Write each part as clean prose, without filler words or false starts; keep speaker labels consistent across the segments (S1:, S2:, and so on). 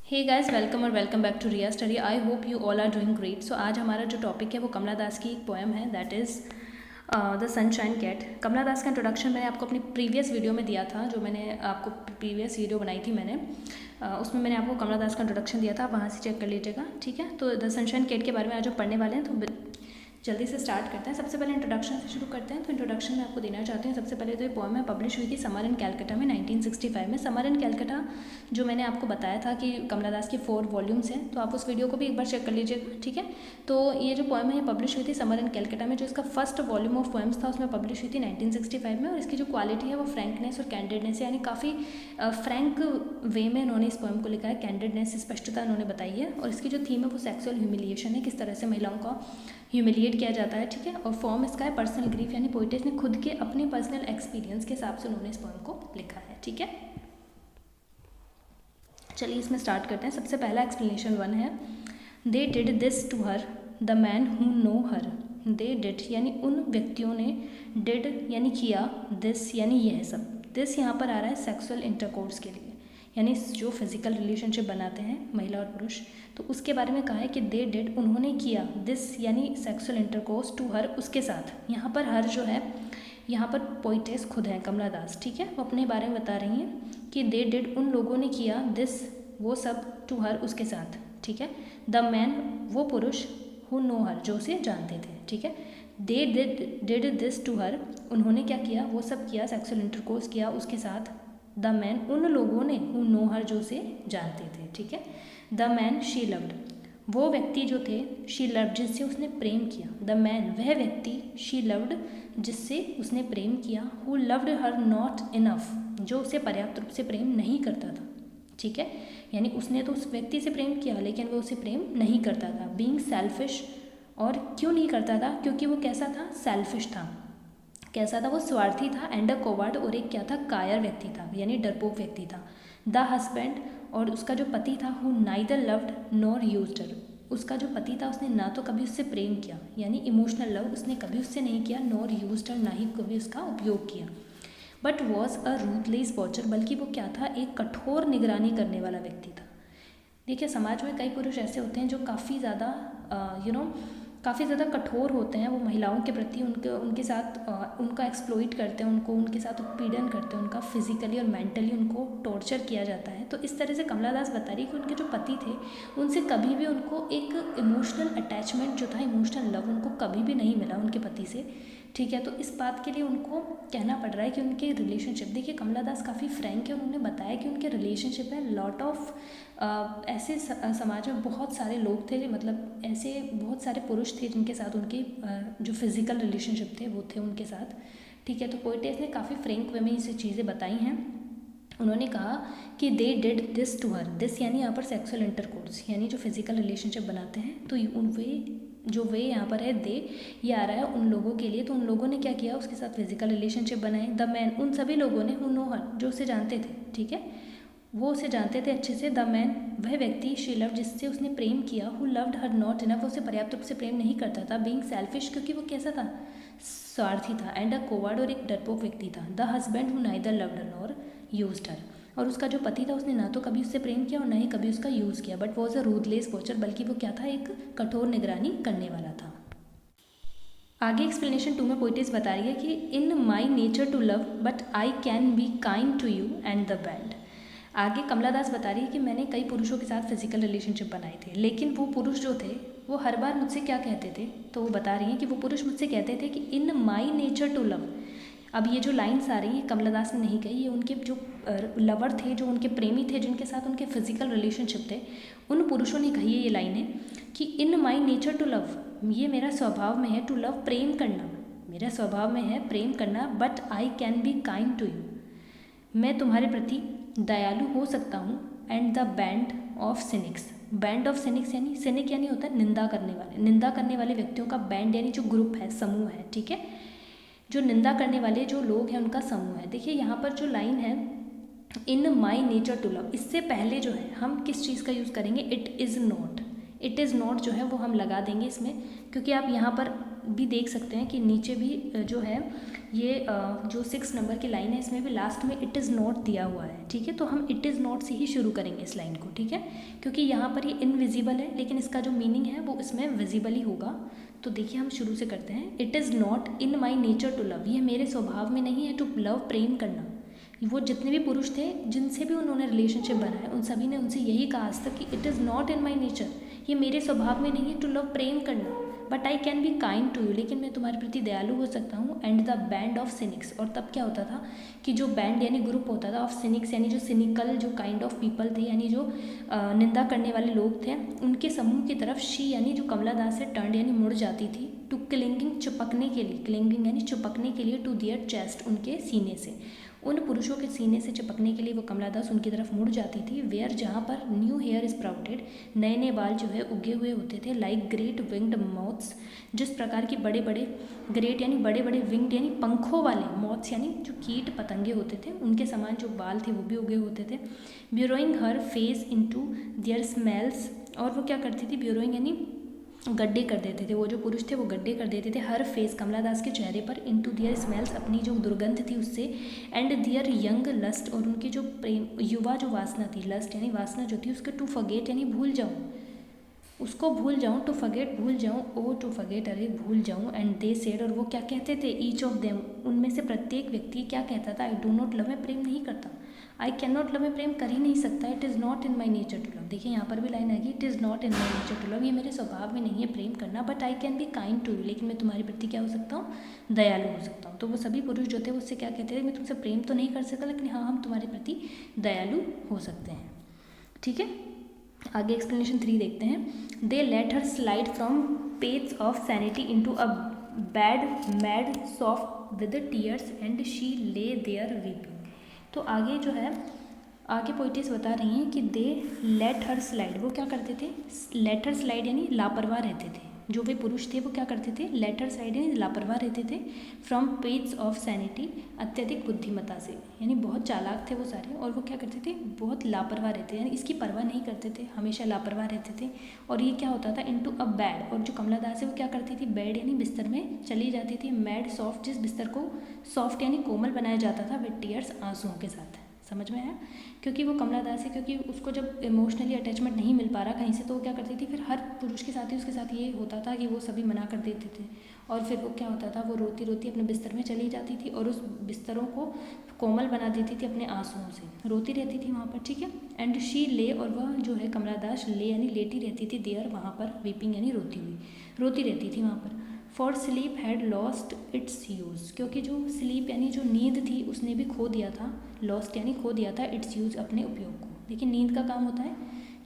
S1: हे guys, welcome और welcome back to Riya study. I hope you all are doing great. So आज हमारा जो topic है वो कमला दास की एक पोएम है, that is the sunshine cat. Kamala Das का इंट्रोडक्शन मैंने आपको अपनी प्रीवियस वीडियो में दिया था, जो मैंने आपको प्रीवियस वीडियो बनाई थी मैंने उसमें मैंने आपको कमला दास का इंट्रोडक्शन दिया था, वहाँ से चेक कर लीजिएगा, ठीक है। तो द सनशाइन कैट के बारे में आज हम पढ़ने वाले हैं, तो जल्दी से स्टार्ट करते हैं। सबसे पहले इंट्रोडक्शन से शुरू करते हैं। तो इंट्रोडक्शन में आपको देना चाहती हूँ। सबसे पहले तो ये पोएम है पब्लिश हुई थी समर इन कैलकाटा में 1965 में। समर इन कैलकाटा जो मैंने आपको बताया था कि कमला दास के 4 वॉल्यूम्स हैं, तो आप उस वीडियो को भी एक बार चेक कर लीजिएगा, ठीक है। तो ये जो पोएम है ये पब्लिश हुई थी समर इन कैलकाटा में। जो इसका फर्स्ट वॉल्यूम ऑफ पोएम्स था उसमें पब्लिश हुई थी 1965 में। और इसकी जो क्वालिटी है वो फ्रैंकनेस और कैंडिडनेस, यानी काफ़ी फ्रैंक वे में इन्होंने इस पोएम को लिखा है। कैंडिडनेस, स्पष्टता इन्होंने बताई है। और इसकी जो थीम है वो सेक्सुअल ह्यूमिलिएशन है, किस तरह से महिलाओं का ह्यूमिलिएट किया जाता है, ठीक है। और फॉर्म इसका है पर्सनल ग्रीफ, यानी पोइटेस ने खुद के अपने पर्सनल एक्सपीरियंस के हिसाब से उन्होंने इस पोएम को लिखा है, ठीक है। चलिए इसमें स्टार्ट करते हैं। सबसे पहला एक्सप्लेनेशन 1 है, they did this to her the man who know her. They did यानी उन व्यक्तियों ने, डिड यानी किया, दिस यानी यह सब। दिस यहाँ पर आ रहा है सेक्सुअल इंटरकोर्स के लिए, यानी जो फिजिकल रिलेशनशिप बनाते हैं महिला और पुरुष, तो उसके बारे में कहा है कि दे डिड उन्होंने किया, दिस यानी सेक्सुअल इंटरकोर्स, टू हर उसके साथ। यहाँ पर हर जो है, यहाँ पर पोइटेस खुद है कमला दास, ठीक है। वो अपने बारे में बता रही हैं कि दे डिड उन लोगों ने किया, दिस वो सब, टू हर उसके साथ, ठीक है। द मैन वो पुरुष, हु नो हर जो उसे जानते थे, ठीक है। They did this to her उन्होंने क्या किया, वो सब किया, सेक्सुअल इंटरकोर्स किया उसके साथ। द मैन उन लोगों ने, हु नो हर जो उसे जानते थे, ठीक है। द मैन शी लव्ड वो व्यक्ति जो थे, शी लव्ड जिससे उसने प्रेम किया। द मैन वह व्यक्ति, शी लव्ड जिससे उसने प्रेम किया, who loved her not enough जो उसे पर्याप्त रूप से प्रेम नहीं करता था, ठीक है। यानी उसने तो उस व्यक्ति से प्रेम किया लेकिन वो उसे प्रेम नहीं करता था। बीइंग सेल्फिश, और क्यों नहीं करता था, क्योंकि वो कैसा था, सेल्फिश था। कैसा था, वो स्वार्थी था। एंड अ कोवर्ड, और एक क्या था, कायर व्यक्ति था, यानी डरपोक व्यक्ति था। द हस्बैंड, और उसका जो पति था, who neither loved nor used her उसका जो पति था उसने ना तो कभी उससे प्रेम किया, यानी इमोशनल लव उसने कभी उससे नहीं किया, नॉर यूज्ड हर ना ही कभी उसका उपयोग किया। But was a ruthless watcher, बल्कि वो क्या था, एक कठोर निगरानी करने वाला व्यक्ति था। देखिए समाज में कई पुरुष ऐसे होते हैं जो काफ़ी ज़्यादा काफ़ी ज़्यादा कठोर होते हैं। वो महिलाओं के प्रति उनके साथ उनका एक्सप्लॉइट करते हैं, उनके साथ उत्पीड़न करते हैं, उनका फिजिकली और मेंटली उनको टॉर्चर किया जाता है। तो इस तरह से कमला दास बता रही है कि उनके जो पति थे उनसे कभी भी उनको एक इमोशनल अटैचमेंट जो था, इमोशनल लव उनको कभी भी नहीं मिला उनके पति से, ठीक है। तो इस बात के लिए उनको कहना पड़ रहा है कि उनके रिलेशनशिप, देखिए कमला दास काफ़ी फ्रैंक है। उन्होंने बताया कि उनके रिलेशनशिप है लॉट ऑफ ऐसे समाज में बहुत सारे लोग थे, मतलब ऐसे बहुत सारे पुरुष थे जिनके साथ उनके जो फिज़िकल रिलेशनशिप थे वो थे उनके साथ, ठीक है। तो पोएटेस ने काफ़ी फ्रैंक वे में ये चीज़ें बताई हैं। उन्होंने कहा कि they did this to her, this यानी यहाँ पर सेक्सुअल इंटरकोर्स, यानी जो फिजिकल रिलेशनशिप बनाते हैं। तो वे यहाँ पर है दे, ये आ रहा है उन लोगों के लिए। तो उन लोगों ने क्या किया, उसके साथ फिजिकल रिलेशनशिप बनाए। द मैन उन सभी लोगों ने, हु नो हर जो उसे जानते थे, ठीक है, वो उसे जानते थे अच्छे से। द मैन वह व्यक्ति, शी लव्ड जिससे उसने प्रेम किया, who loved her not enough वो उसे पर्याप्त रूप से प्रेम नहीं करता था। बीइंग सेल्फिश, क्योंकि वो कैसा था, स्वार्थी था। एंड अ कोवर्ड, और एक डरपोक व्यक्ति था। The husband who neither loved her nor used her, और उसका जो पति था उसने ना तो कभी उससे प्रेम किया और ना ही कभी उसका यूज़ किया। But was a ruthless watcher, बल्कि वो क्या था, एक कठोर निगरानी करने वाला था। आगे एक्सप्लेनेशन 2 में पोइटेस बता रही है कि in my nature to love but I can be kind to you and the band. आगे कमला दास बता रही है कि मैंने कई पुरुषों के साथ फिजिकल रिलेशनशिप बनाए थे, लेकिन वो पुरुष जो थे वो हर बार मुझसे क्या कहते थे, तो वो बता रही हैं कि वो पुरुष मुझसे कहते थे कि in my nature to love. अब ये जो लाइन्स आ रही हैं कमला दास ने नहीं कही, ये उनके जो लवर थे, जो उनके प्रेमी थे, जिनके साथ उनके फिजिकल रिलेशनशिप थे, उन पुरुषों ने कही है ये लाइनें कि in my nature to love, ये मेरा स्वभाव में है, टू लव प्रेम करना, मेरा स्वभाव में है प्रेम करना। But I can be kind to you, मैं तुम्हारे प्रति दयालु हो सकता हूँ। And the band of cynics, band of cynics यानी सिनिक यानी होता है निंदा करने वाले व्यक्तियों का बैंड, यानी जो ग्रुप है, समूह है, ठीक है। जो निंदा करने वाले जो लोग हैं उनका समूह है। देखिए यहाँ पर जो लाइन है इन माई नेचर टू लव, इससे पहले जो है हम किस चीज़ का यूज़ करेंगे, it is not. It is not जो है वो हम लगा देंगे इसमें, क्योंकि आप यहाँ पर भी देख सकते हैं कि नीचे भी जो है ये जो 6 नंबर की लाइन है इसमें भी लास्ट में इट इज़ नॉट दिया हुआ है, ठीक है। तो हम इट इज़ नॉट से ही शुरू करेंगे इस लाइन को, ठीक है, क्योंकि यहाँ पर ये इनविजिबल है लेकिन इसका जो मीनिंग है वो इसमें विजिबल ही होगा। तो देखिए हम शुरू से करते हैं। It is not in my nature to love, ये मेरे स्वभाव में नहीं है टू लव, प्रेम करना। वो जितने भी पुरुष थे जिनसे भी उन्होंने रिलेशनशिप बनाया उन सभी ने उनसे यही कहा आज तक कि it is not in my nature, ये मेरे स्वभाव में नहीं है टू लव, प्रेम करना, but I can be kind to you, लेकिन मैं तुम्हारे प्रति दयालु हो सकता हूँ। And the band of cynics, और तब क्या होता था कि जो बैंड यानी ग्रुप होता था ऑफ सिनिक्स यानी जो सिनिकल जो काइंड ऑफ पीपल थे यानी जो निंदा करने वाले लोग थे उनके समूह की तरफ शी यानी जो कमला दास से टर्न यानी मुड़ जाती थी। टू क्लिंगिंग, चिपकने के लिए, क्लिंगिंग यानी चिपकने के लिए, टू दियर चेस्ट, उनके सीने से, उन पुरुषों के सीने से चिपकने के लिए वो कमला दास उनकी तरफ मुड़ जाती थी। वेयर, जहाँ पर न्यू हेयर स्प्राउटेड, नए नए बाल जो है उगे हुए होते थे। लाइक ग्रेट विंग्ड मॉथ्स, जिस प्रकार की बड़े बड़े, ग्रेट यानी बड़े बड़े, विंग्ड यानी पंखों वाले, मॉथ्स यानी जो कीट पतंगे होते थे उनके समान जो बाल थे वो भी उगे होते थे। ब्यूरोइंग हर फेस इनटू देयर स्मेल्स, और वो क्या करती थी, ब्यूरोइंग यानी गड्ढे कर देते थे, वो जो पुरुष थे वो गड्ढे कर देते थे हर फेस, कमला दास के चेहरे पर, इनटू दियर स्मेल्स, अपनी जो दुर्गंध थी उससे, एंड दियर यंग लस्ट, और उनकी जो प्रेम, युवा जो वासना थी, लस्ट यानी वासना जो थी उसके, टू फॉरगेट यानी भूल जाऊँ, उसको भूल जाऊँ, टू फॉरगेट भूल जाऊँ, ओ टू फॉरगेट अरे भूल जाऊँ। एंड दे सेड, और वो क्या कहते थे, ईच ऑफ देम, उनमें से प्रत्येक व्यक्ति क्या कहता था, आई डू नॉट लव, मैं प्रेम नहीं करता, आई कैन नॉट लव, मैं प्रेम कर ही नहीं सकता, it is not in my nature to love. देखिए यहाँ पर भी लाइन आएगी, it is not in my nature to love, ये मेरे स्वभाव में नहीं है प्रेम करना, but I can be kind to you, लेकिन मैं तुम्हारे प्रति क्या हो सकता हूँ, दयालु हो सकता हूँ। तो वो सभी पुरुष जो थे उससे क्या कहते थे, मैं तुमसे प्रेम तो नहीं कर सकता लेकिन हाँ हम तुम्हारे प्रति दयालु हो सकते हैं, ठीक है। आगे एक्सप्लेनेशन 3 देखते हैं। They let her slide from page of sanity into a bed made soft with tears and she lay there weeping. तो आगे जो है, आगे पोइटिस बता रही हैं कि दे लेट हर स्लाइड, वो क्या करते थे, लेट हर स्लाइड यानी लापरवाह रहते थे, जो वे पुरुष थे वो क्या करते थे, लेट हर स्लाइड यानी लापरवाह रहते थे, फ्रॉम पेज ऑफ सैनिटी, अत्यधिक बुद्धिमत्ता से, यानी बहुत चालाक थे वो सारे, और वो क्या करते थे, बहुत लापरवाह रहते थे, यानी इसकी परवाह नहीं करते थे, हमेशा लापरवाह रहते थे। और ये क्या होता था, इनटू अ बेड, और जो कमला दास है वो क्या करती थी, बेड यानी बिस्तर में चली जाती थी, मैड सॉफ्ट, जिस बिस्तर को सॉफ्ट यानी कोमल बनाया जाता था, विद टीयर्स, आंसुओं के साथ। समझ में आया, क्योंकि वो कमला दास है, क्योंकि उसको जब इमोशनली अटैचमेंट नहीं मिल पा रहा कहीं से, तो वो क्या करती थी, फिर हर पुरुष के साथ ही उसके साथ ये होता था कि वो सभी मना कर देते थे, और फिर वो क्या होता था, वो रोती रोती अपने बिस्तर में चली जाती थी और उस बिस्तरों को कोमल बना देती थी अपने आंसुओं से, रोती रहती थी वहाँ पर, ठीक है। एंड शी ले, और वह जो है कमला दास ले यानी लेटी रहती थी, देयर वहाँ पर, वीपिंग यानी रोती हुई, रोती रहती थी वहाँ पर। For sleep had lost its use, क्योंकि जो स्लीप यानी जो नींद थी उसने भी खो दिया था, लॉस्ट यानी खो दिया था, इट्स यूज़ अपने उपयोग को। देखिए नींद का काम होता है,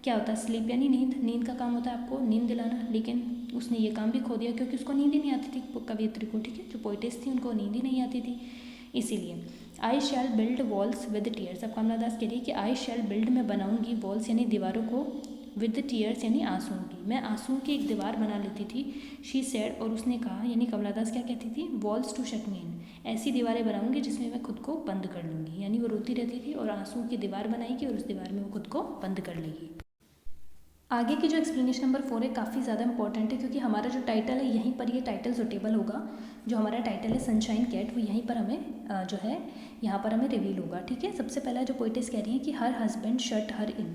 S1: क्या होता है, स्लीप यानी नींद, नींद का काम होता है आपको नींद दिलाना, लेकिन उसने ये काम भी खो दिया क्योंकि उसको नींद ही नहीं आती थी कवियत्री को, ठीक है, जो पोइटिस थी उनको नींद ही नहीं आती थी, इसीलिए। आई शैल बिल्ड वॉल्स विद टीयर्स, अब कमला दास कह रही है कि आई शैल बिल्ड, मैं बनाऊंगी, वॉल्स यानी दीवारों को, विद टीयर्स यानी आंसुओं की, मैं आंसुओं की एक दीवार बना लेती थी। शी सेड, और उसने कहा, यानी कमला दास क्या कहती थी, वॉल्स टू शट मी इन, ऐसी दीवारें बनाऊंगी जिसमें मैं खुद को बंद कर लूँगी, यानी वो रोती रहती थी और आंसुओं की दीवार बनाएगी और उस दीवार में वो खुद को बंद कर लेगी। आगे की जो एक्सप्लेनेशन नंबर 4 है काफ़ी ज़्यादा इंपॉर्टेंट है, क्योंकि हमारा जो टाइटल है यहीं पर ये टाइटल सुटेबल होगा, जो हमारा टाइटल है सनशाइन कैट, वो यहीं पर हमें जो है यहाँ पर हमें रिवील होगा, ठीक है। सबसे पहला जो पोइटिस कह रही है कि हर हस्बैंड शट हर इन,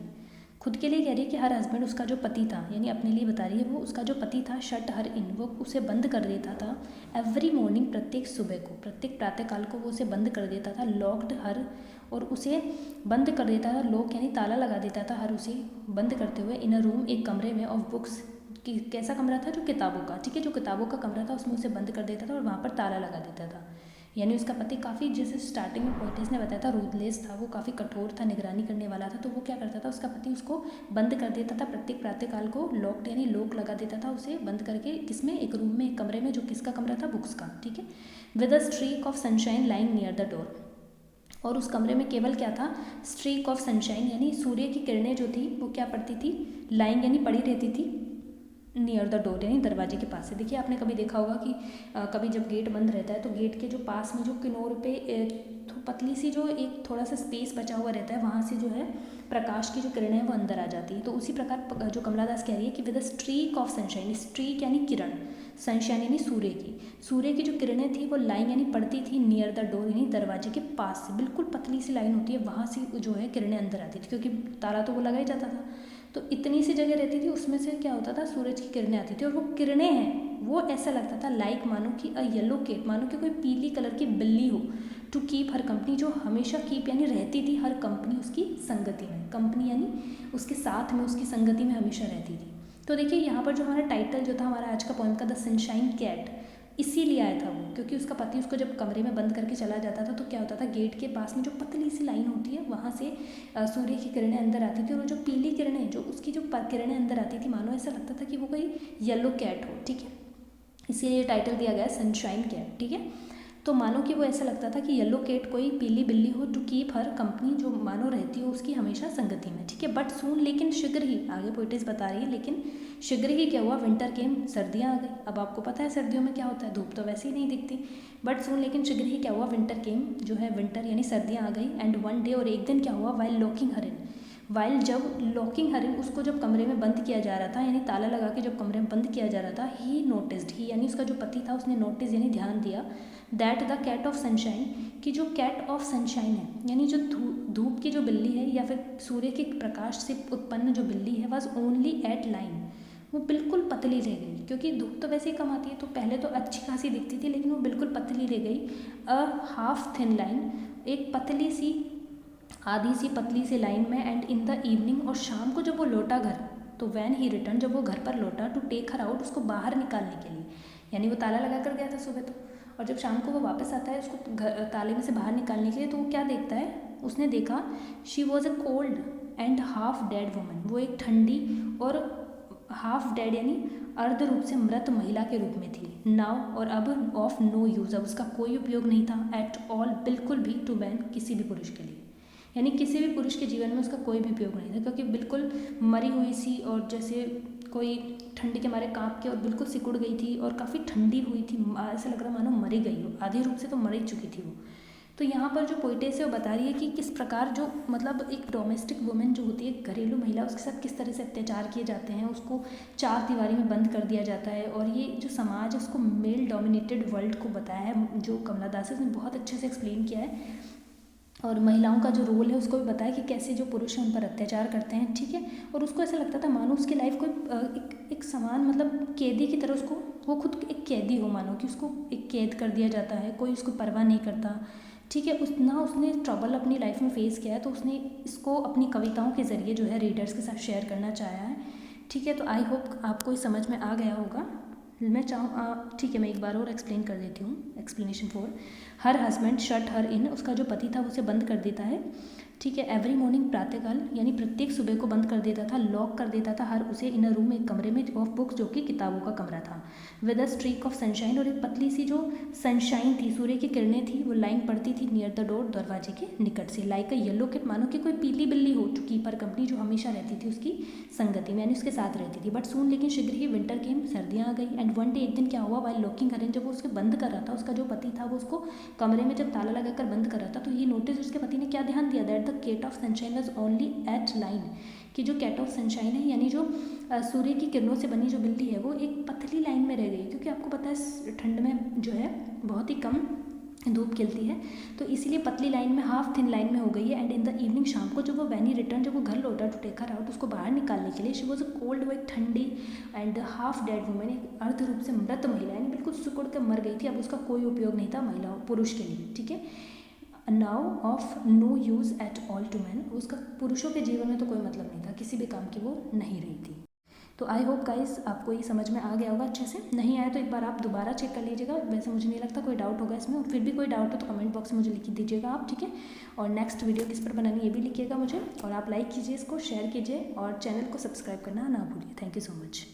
S1: खुद के लिए कह रही है कि हर हस्बैंड, उसका जो पति था, यानी अपने लिए बता रही है, वो उसका जो पति था, शट हर इन, वो उसे बंद कर देता था, एवरी मॉर्निंग, प्रत्येक सुबह को, प्रत्येक प्रातःकाल को वो उसे बंद कर देता था, लॉक्ड हर, और उसे बंद कर देता था, लॉक यानी ताला लगा देता था हर, उसे बंद करते हुए, इन अ रूम, एक कमरे में, ऑफ बुक्स, कि कैसा कमरा था, जो किताबों का, ठीक है, जो किताबों का कमरा था उसमें उसे बंद कर देता था और वहाँ पर ताला लगा देता था। यानी उसका पति काफ़ी, जैसे स्टार्टिंग में पोइटिस ने बताया था, रूथलेस था, वो काफ़ी कठोर था, निगरानी करने वाला था, तो वो क्या करता था, उसका पति उसको बंद कर देता था, प्रत्येक प्रातःकाल को लॉक्ड यानी लॉक लगा देता था उसे बंद करके, किसमें, एक रूम में, एक कमरे में, जो किसका कमरा था, बुक्स का, ठीक है। With a streak of sunshine lying near the door, और उस कमरे में केवल क्या था, स्ट्रीक ऑफ सनशाइन यानी सूर्य की किरणें जो थी वो क्या पड़ती थी, लाइंग यानी पड़ी रहती थी, नियर द डोर यानी दरवाजे के पास से। देखिए आपने कभी देखा होगा कि कभी जब गेट बंद रहता है तो गेट के जो पास में जो किनारों पे पतली सी जो एक थोड़ा सा स्पेस बचा हुआ रहता है, वहाँ से जो है प्रकाश की जो किरणें हैं वो अंदर आ जाती है। तो उसी प्रकार जो कमला दास कह रही है कि with a streak of sunshine, streak यानी किरण, सनशाइन यानी सूर्य की जो किरणें थी वो लाइन यानी पड़ती थी नियर द डोर यानी दरवाजे के पास से, बिल्कुल पतली सी लाइन होती है, वहाँ से जो है किरणें अंदर आती थी, क्योंकि ताला तो वो लगा ही जाता था। तो इतनी सी जगह रहती थी, उसमें से क्या होता था, सूरज की किरणें आती थी, और वो किरणें हैं वो ऐसा लगता था लाइक मानो कि अ येलो केट, मानो कि कोई पीली कलर की बिल्ली हो, टू कीप हर कंपनी, जो हमेशा कीप यानी रहती थी हर कंपनी उसकी संगति में, कंपनी यानी उसके साथ में, उसकी संगति में हमेशा रहती थी। तो देखिए यहाँ पर जो हमारा टाइटल जो था हमारा आज का पोएम का, द सनशाइन कैट, इसीलिए आया था वो, क्योंकि उसका पति उसको जब कमरे में बंद करके चला जाता था तो क्या होता था, गेट के पास में जो पतली सी लाइन होती है वहाँ से सूर्य की किरणें अंदर आती थी, और जो पीली किरणें, जो उसकी जो किरणें अंदर आती थी, मानो ऐसा लगता था कि वो कोई येलो कैट हो, ठीक है, इसीलिए टाइटल दिया गया है सनशाइन कैट, ठीक है। तो मानो कि वो ऐसा लगता था कि येलो कैट कोई पीली बिल्ली हो, टू कीप हर कंपनी, जो मानो रहती हो उसकी हमेशा संगति में, ठीक है। बट सून, लेकिन शीघ्र ही, आगे पोइटिस बता रही है, लेकिन शीघ्र ही क्या हुआ, विंटर केम, सर्दियाँ आ गई। अब आपको पता है सर्दियों में क्या होता है, धूप तो वैसे ही नहीं दिखती। बट सून, लेकिन शीघ्र ही क्या हुआ, विंटर केम, जो है विंटर यानी सर्दियाँ आ गई। एंड वन डे, और एक दिन क्या हुआ, वाइल लॉकिंग हर इन, वाइल जब लॉकिंग हर इन, उसको जब कमरे में बंद किया जा रहा था, यानी ताला लगा के जब कमरे में बंद किया जा रहा था, ही नोटिस्ड, ही यानी उसका जो पति था उसने नोटिस यानी ध्यान दिया, that the cat of sunshine, कि जो कैट ऑफ सनशाइन है, यानी जो धूप की जो बिल्ली है या फिर सूर्य के प्रकाश से उत्पन्न जो बिल्ली है, वॉज ओनली एट लाइन, वो बिल्कुल पतली रह गई, क्योंकि धूप तो वैसे ही कम आती है, तो पहले तो अच्छी खासी दिखती थी, लेकिन वो बिल्कुल पतली रह गई। अ हाफ थिन लाइन, एक पतली सी, आधी सी पतली सी लाइन में। एंड इन द इवनिंग, और शाम को जब वो लौटा घर, तो वैन ही रिटर्न, जब वो घर पर लौटा, टू टेक हर आउट, उसको बाहर निकालने के लिए, यानी वो ताला लगा कर गया था सुबह तो, और जब शाम को वो वापस आता है उसको ताले में से बाहर निकालने के लिए, तो वो क्या देखता है, उसने देखा, she was a cold and half dead woman, वो एक ठंडी और हाफ डेड यानी अर्ध रूप से मृत महिला के रूप में थी। नाउ, और अब, ऑफ नो यूज़, अब उसका कोई उपयोग नहीं था, एट ऑल, बिल्कुल भी, टू मैन, किसी भी पुरुष के लिए, यानी किसी भी पुरुष के जीवन में उसका कोई भी उपयोग नहीं था, क्योंकि बिल्कुल मरी हुई सी, और जैसे कोई ठंडी के मारे कांप के और बिल्कुल सिकुड़ गई थी, और काफ़ी ठंडी हुई थी, ऐसा लग रहा मानो मरी गई हो, आधे रूप से तो मर ही चुकी थी वो। तो यहाँ पर जो पोइटेस है वो बता रही है कि किस प्रकार जो मतलब एक डोमेस्टिक वुमेन जो होती है, घरेलू महिला, उसके साथ किस तरह से अत्याचार किए जाते हैं, उसको चार दीवारी में बंद कर दिया जाता है, और ये जो समाज है उसको मेल डोमिनेटेड वर्ल्ड को बताया है, जो कमला दास है उसने बहुत अच्छे से एक्सप्लेन किया है, और महिलाओं का जो रोल है उसको भी बताया कि कैसे जो पुरुष हैं उन पर अत्याचार करते हैं, ठीक है। और उसको ऐसा लगता था मानो उसकी लाइफ कोई एक समान मतलब कैदी की तरह, उसको वो खुद एक कैदी हो, मानो कि उसको एक कैद कर दिया जाता है, कोई उसको परवाह नहीं करता, ठीक है। उसने ट्रबल अपनी लाइफ में फेस किया है, तो उसने इसको अपनी कविताओं के ज़रिए जो है रीडर्स के साथ शेयर करना चाहा है, ठीक है। तो आई होप आपको समझ में आ गया होगा। मैं चाहूँ, ठीक है, मैं एक बार और एक्सप्लेन कर देती हूँ। एक्सप्लेनेशन 4, हर हस्बैंड शट हर इन, उसका जो पति था उसे बंद कर देता है, ठीक है। एवरी मॉर्निंग, प्रातःकाल यानी प्रत्येक सुबह को बंद कर देता था, लॉक कर देता था हर उसे, इन अ रूम, एक कमरे में, ऑफ बुक्स, जो कि किताबों का कमरा था, with a streak of sunshine, और एक पतली सी जो सनशाइन थी, सूर्य की किरणें थी, वो लाइन पड़ती थी नियर द डोर, दरवाजे के निकट से, लाइक अ येलो कैट, मानो कि कोई पीली बिल्ली हो, टू कीप हर कंपनी, जो हमेशा रहती थी उसकी संगति में, यानी उसके साथ रहती थी। बट सून, लेकिन शीघ्र ही, विंटर केम, सर्दियाँ आ गई। एंड वन डे, एक दिन क्या हुआ, वाइल लॉकिंग हर इन, जब वो उसके बंद कर रहा था, उसका जो पति था वो उसको कमरे में जब ताला लगाकर बंद कर रहा था, तो ये नोटिस, उसके पति ने क्या ध्यान दिया, that the cat of sunshine was only at line, कि जो कैट ऑफ सनशाइन है, यानी जो सूर्य की किरणों से बनी जो बिल्ली है, वो एक पतली लाइन में रह गई, क्योंकि आपको पता है ठंड में जो है बहुत ही कम धूप खिलती है, तो इसीलिए पतली लाइन में, हाफ थिन लाइन में हो गई है। एंड इन द इवनिंग, शाम को जब वो वैनी रिटर्न, जब वो घर लौटा, टू टेक हर आउट, उसको बाहर निकालने के लिए, शी वॉज अ कोल्ड, वो एक ठंडी एंड हाफ डेड वुमेन, एक अर्ध रूप से मृत महिला, यानी बिल्कुल सिकुड़ कर मर गई थी, अब उसका कोई उपयोग नहीं था महिलाओं, पुरुष के लिए, ठीक है। Now of no use at all to man, उसका पुरुषों के जीवन में तो कोई मतलब नहीं था, किसी भी काम की वो नहीं रही थी। तो आई होप गाइस आपको ये समझ में आ गया होगा अच्छे से, नहीं आया तो एक बार आप दोबारा चेक कर लीजिएगा, वैसे मुझे नहीं लगता कोई डाउट होगा इसमें, और फिर भी कोई डाउट हो तो कमेंट बॉक्स में मुझे लिख दीजिएगा आप, ठीक है। और नेक्स्ट वीडियो किस पर बनानी ये भी लिखिएगा मुझे, और आप लाइक कीजिए, इसको शेयर कीजिए, और चैनल को सब्सक्राइब करना ना भूलिए। Thank you so much.